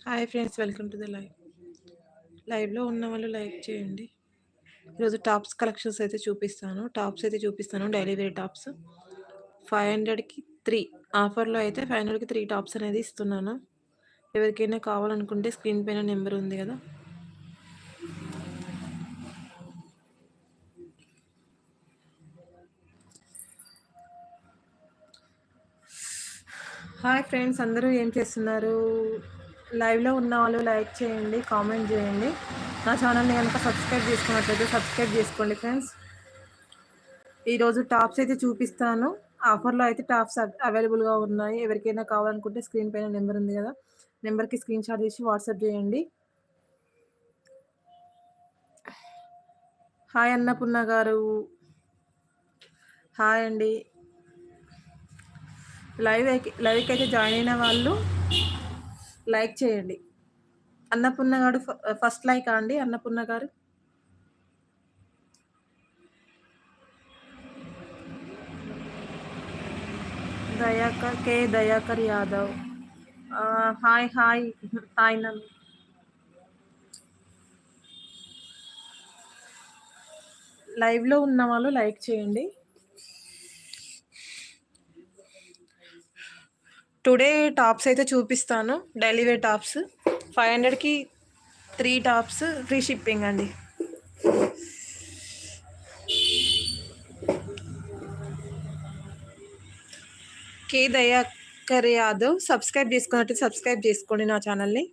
Hi friends, welcome to the లైవ్లో ఉన్న వాళ్ళు లైక్ చేయండి. ఈరోజు టాప్స్ కలెక్షన్స్ అయితే చూపిస్తాను. డైలీ వేర్ టాప్స్ 500కి 3 ఆఫర్లో అయితే 500కి 3 టాప్స్ అనేది ఇస్తున్నాను. ఎవరికైనా కావాలనుకుంటే స్క్రీన్ పైన నెంబర్ ఉంది కదా. హాయ్ ఫ్రెండ్స్, అందరూ ఏం చేస్తున్నారు? లైవ్లో ఉన్న వాళ్ళు లైక్ చేయండి, కామెంట్ చేయండి. నా ఛానల్ని కనుక సబ్స్క్రైబ్ చేసుకున్నట్లయితే సబ్స్క్రైబ్ చేసుకోండి ఫ్రెండ్స్. ఈరోజు టాప్స్ అయితే చూపిస్తాను. ఆఫర్లో అయితే టాప్స్ అవైలబుల్గా ఉన్నాయి. ఎవరికైనా కావాలనుకుంటే స్క్రీన్ పైన నెంబర్ ఉంది కదా, నెంబర్కి స్క్రీన్ షాట్ తీసి వాట్సాప్ చేయండి. హాయ్ అన్నపూర్ణ గారు, హాయ్ అండి. లైవ్కి అయితే జాయిన్ అయిన వాళ్ళు లైక్ చేయండి. అన్నపూర్ణ గారు ఫస్ట్ లైక్ అండి. అన్నపూర్ణ గారు Dayakar Yadav, hi hi hi నన్ను. లైవ్లో ఉన్న వాళ్ళు లైక్ చేయండి. టుడే టాప్స్ అయితే చూపిస్తాను. డైలీ వేర్ టాప్స్ 500కి 3 టాప్స్, ఫ్రీ షిప్పింగ్ అండి. కే దయాకర్ యాదవ్, సబ్స్క్రైబ్ చేసుకున్నట్టు సబ్స్క్రైబ్ చేసుకోండి నా ఛానల్ని.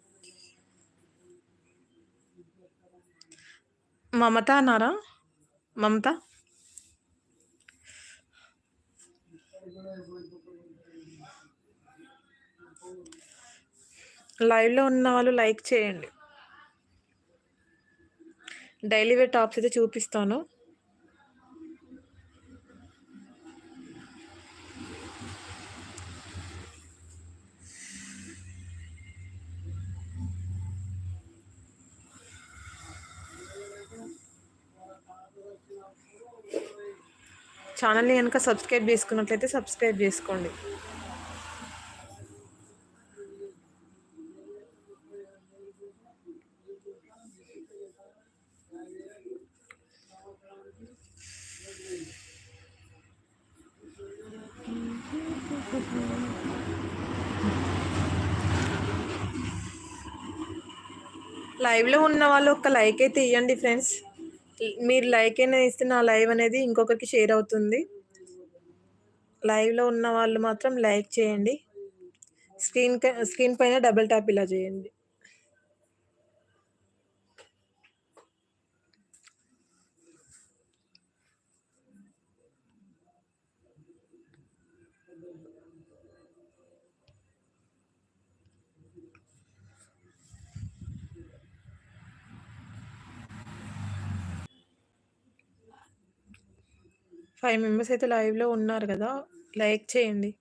మమత అన్నారా? మమత లైవ్లో ఉన్న వాళ్ళు లైక్ చేయండి. డైలీ వేర్ టాప్స్ అయితే చూపిస్తాను. ఛానల్ని కనుక సబ్స్క్రైబ్ చేసుకున్నట్లయితే సబ్స్క్రైబ్ చేసుకోండి. లైవ్లో ఉన్న వాళ్ళు ఒక లైక్ అయితే ఇవ్వండి ఫ్రెండ్స్. మీరు లైక్ అయినా ఇస్తే నా లైవ్ అనేది ఇంకొకరికి షేర్ అవుతుంది. లైవ్లో ఉన్న వాళ్ళు మాత్రం లైక్ చేయండి. స్క్రీన్ పైన డబుల్ ట్యాప్ ఇలా చేయండి. ఫైవ్ మెంబర్స్ అయితే లైవ్లో ఉన్నారు కదా, లైక్ చేయండి.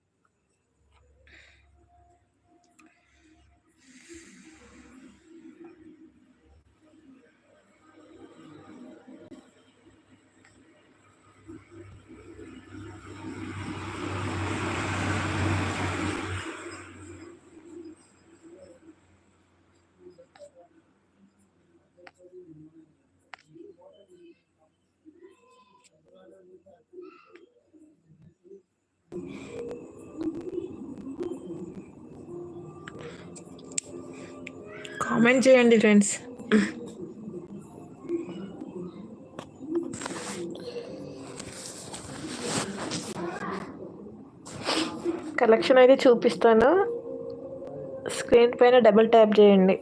కామెంట్ చేయండి ఫ్రెండ్స్. కలెక్షన్ అయితే చూపిస్తాను. స్క్రీన్ పైన డబుల్ ట్యాప్ చేయండి.